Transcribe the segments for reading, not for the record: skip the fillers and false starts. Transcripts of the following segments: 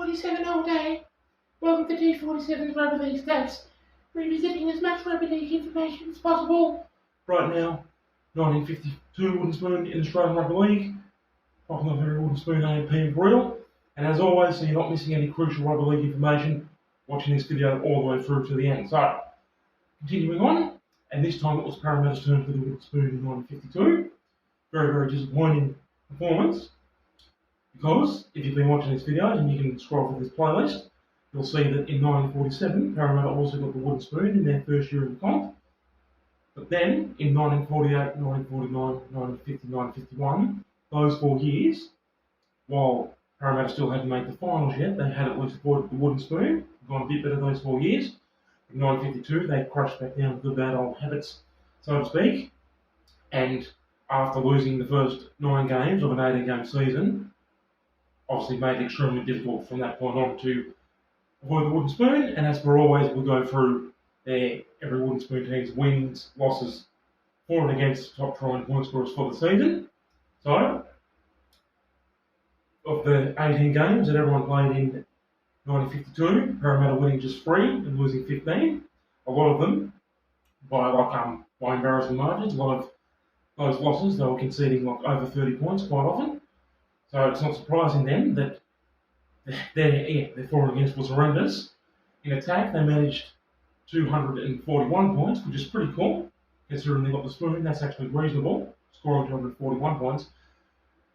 1947 all day. Welcome to T47's Rugby League Stats, revisiting as much Rugby League information as possible. Right now, 1952 wooden spoon in Australian Rugby League, popular wooden spoon AMP Imperial, and as always, so you're not missing any crucial Rugby League information, watching this video all the way through to the end. So, continuing on, and this time it was Parramatta's turn for the wooden spoon in 1952. Very, very disappointing performance, because if you've been watching this video, and you can scroll through this playlist, you'll see that in 1947, Parramatta also got the wooden spoon in their first year of the comp. But then, in 1948, 1949, 1950, 1951, those 4 years, while Parramatta still hadn't made the finals yet, they had at least avoided the wooden spoon, gone a bit better those 4 years. In 1952, they crashed back down to the bad old habits, so to speak, and after losing the first 9 games of an 18-game season, obviously made it extremely difficult from that point on to avoid the wooden spoon. And as per always, we'll go through every wooden spoon team's wins, losses, for and against top try and point scorers for the season. So, of the 18 games that everyone played in 1952, Parramatta winning just 3 and losing 15. A lot of them by embarrassing margins. A lot of those losses, they were conceding over 30 points quite often. So it's not surprising then that their for and against was horrendous. In attack, they managed 241 points, which is pretty cool. Considering they got the spoon, that's actually reasonable, scoring 241 points.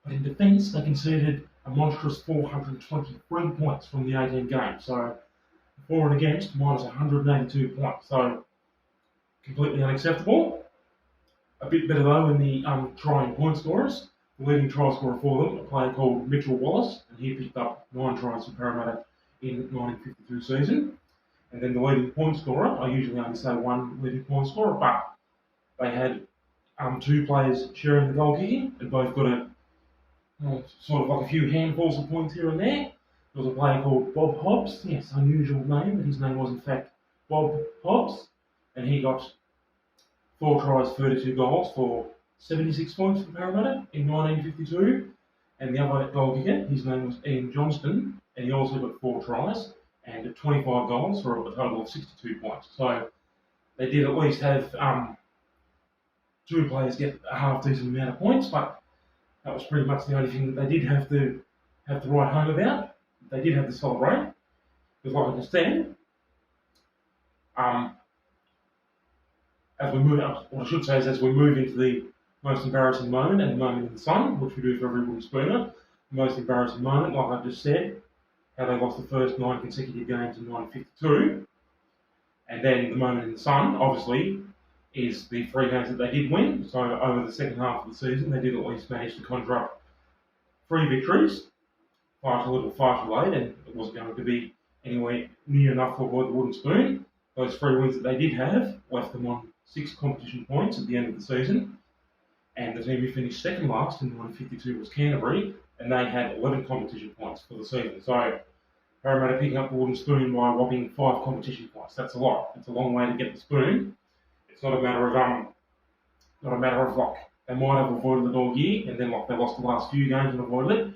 But in defence, they conceded a monstrous 423 points from the 18 games. So for and against, minus 182 points. So completely unacceptable. A bit better though in the try and point scorers. The leading try scorer for them, a player called Mitchell Wallace, and he picked up 9 tries for Parramatta in the 1952 season. And then the leading point scorer, I usually only say one leading point scorer, but they had 2 players sharing the goal kicking, and both got sort of like a few handfuls of points here and there. There was a player called Bob Hobbs, yes, unusual name, but his name was in fact Bob Hobbs, and he got 4 tries, 32 goals for 76 points for Parramatta in 1952, and the other goal kicker, his name was Ian Johnston, and he also got 4 tries and 25 goals for a total of 62 points. So they did at least have 2 players get a half-decent amount of points, but that was pretty much the only thing that they did have to write home about. They did have to celebrate, because like I just said, as we move into the most embarrassing moment and the moment in the sun, which we do for every wooden spooner. The most embarrassing moment, like I just said, how they lost the first 9 consecutive games in 1952. And then the moment in the sun, obviously, is the 3 games that they did win. So over the second half of the season, they did at least manage to conjure up 3 victories. Far too little, far too late, and it wasn't going to be anywhere near enough to avoid the wooden spoon. Those 3 wins that they did have left them on 6 competition points at the end of the season. And the team who finished second last in 1952 was Canterbury, and they had 11 competition points for the season. So Parramatta picking up the wooden spoon by a whopping 5 competition points. That's a lot. It's a long way to get the spoon. It's not a matter of luck. They might have avoided it all year, and then they lost the last few games and avoided it.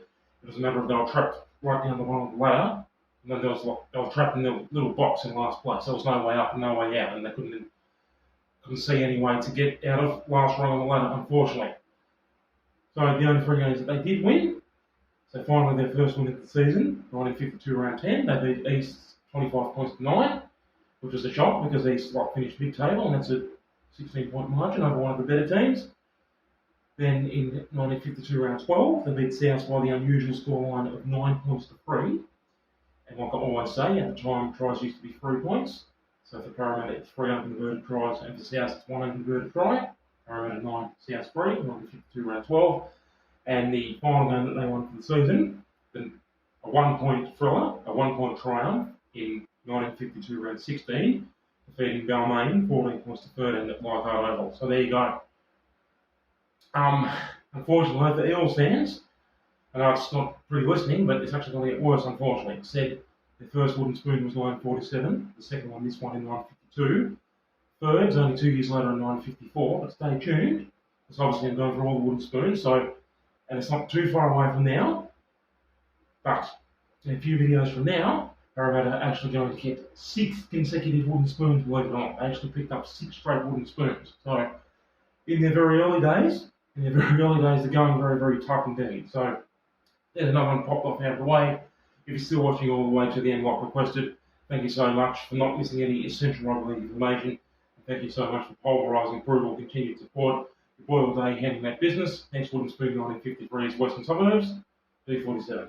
It was a matter of they were trapped right down the bottom of the ladder, and then they were trapped in their little box in last place. There was no way up and no way out, and they couldn't see any way to get out of last rung on the ladder, unfortunately. So the only 3 games that they did win, so finally their first win of the season, 1952 round 10, they beat East 25 points to 9, which was a shock because East finished mid-table, and that's a 16-point margin over one of the better teams. Then in 1952 round 12, they beat South by the unusual scoreline of 9 points to 3. And like I always say, at the time tries used to be 3 points. So for Parramatta, it's 3 unconverted tries, and for South, it's 1 unconverted try. Parramatta 9, South 3, 1952 round 12. And the final game that they won for the season, a 1-point thriller, a 1-point triumph in 1952 round 16, defeating Balmain 14 points to 13 at Leichhardt Oval. So there you go. Unfortunately for Eels fans, I know it's not pretty listening, but it's actually going to get worse, unfortunately. It said the first wooden spoon was 1947, the second one, this one, in 1952. Third's only 2 years later in 1954, but stay tuned. It's obviously I'm going for all the wooden spoons, and it's not too far away from now, but in a few videos from now, Parramatta are actually going to get 6 consecutive wooden spoons, believe it or not. They actually picked up 6 straight wooden spoons. So, in their very early days, they're going very, very tough indeed. So, there's another one popped off out of the way. If you're still watching all the way to the end like requested, thank you so much for not missing any essential rugby league information. Thank you so much for polarising, brutal, continued support. The Boyle Day handling that business. Next wooden spoon 1953 is Western Suburbs, B47.